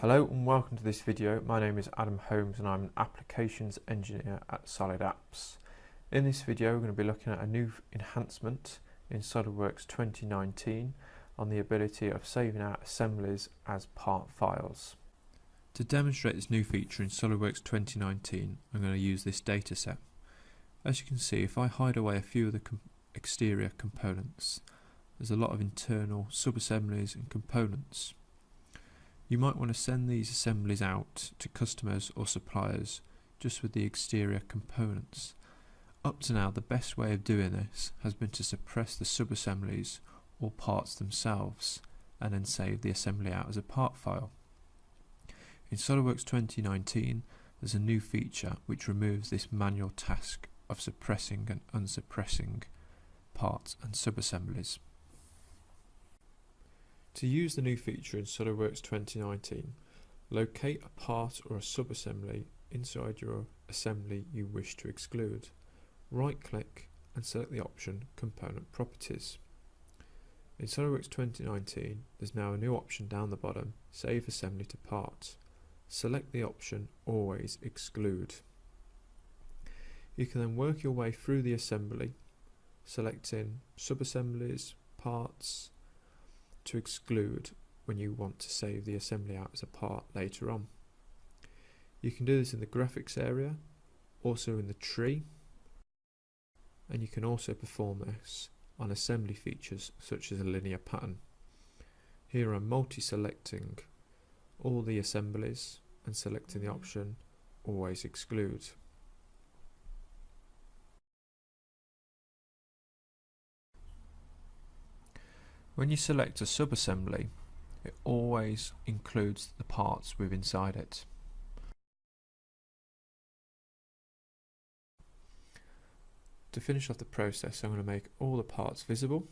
Hello and welcome to this video. My name is Adam Holmes and I'm an Applications Engineer at SolidWorks. In this video we're going to be looking at a new enhancement in SOLIDWORKS 2019 on the ability of saving out assemblies as part files. To demonstrate this new feature in SOLIDWORKS 2019 I'm going to use this dataset. As you can see, if I hide away a few of the exterior components, there's a lot of internal sub-assemblies and components. You might want to send these assemblies out to customers or suppliers just with the exterior components. Up to now, the best way of doing this has been to suppress the sub-assemblies or parts themselves and then save the assembly out as a part file. In SOLIDWORKS 2019 there's a new feature which removes this manual task of suppressing and unsuppressing parts and sub-assemblies. To use the new feature in SOLIDWORKS 2019, locate a part or a sub-assembly inside your assembly you wish to exclude. Right-click and select the option Component Properties. In SOLIDWORKS 2019, there's now a new option down the bottom, Save Assembly to Part. Select the option Always Exclude. You can then work your way through the assembly, selecting sub-assemblies, parts, to exclude when you want to save the assembly out as a part later on. You can do this in the graphics area, also in the tree, and you can also perform this on assembly features such as a linear pattern. Here I'm multi-selecting all the assemblies and selecting the option Always Exclude. When you select a sub-assembly, it always includes the parts with inside it. To finish off the process, I'm going to make all the parts visible.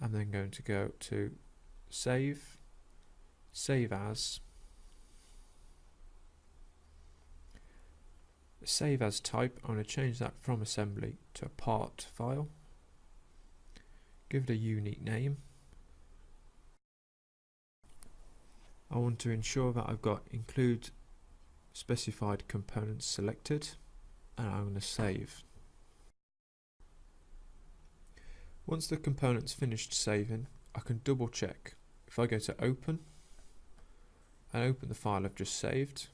I'm then going to go to Save, Save As, Save As type. I'm going to change that from assembly to a part file. Give it a unique name. I want to ensure that I've got include specified components selected, and I'm going to save. Once the component's finished saving, I can double check. If I go to open and open the file I've just saved,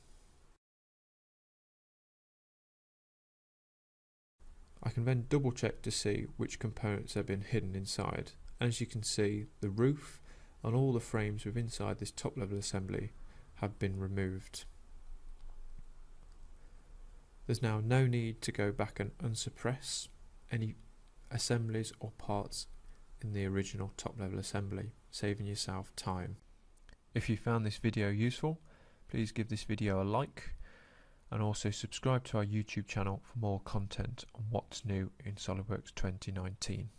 I can then double check to see which components have been hidden inside. As you can see, the roof and all the frames within inside this top level assembly have been removed. There's now no need to go back and unsuppress any assemblies or parts in the original top level assembly, saving yourself time. If you found this video useful, please give this video a like and also subscribe to our YouTube channel for more content on what's new in SOLIDWORKS 2019.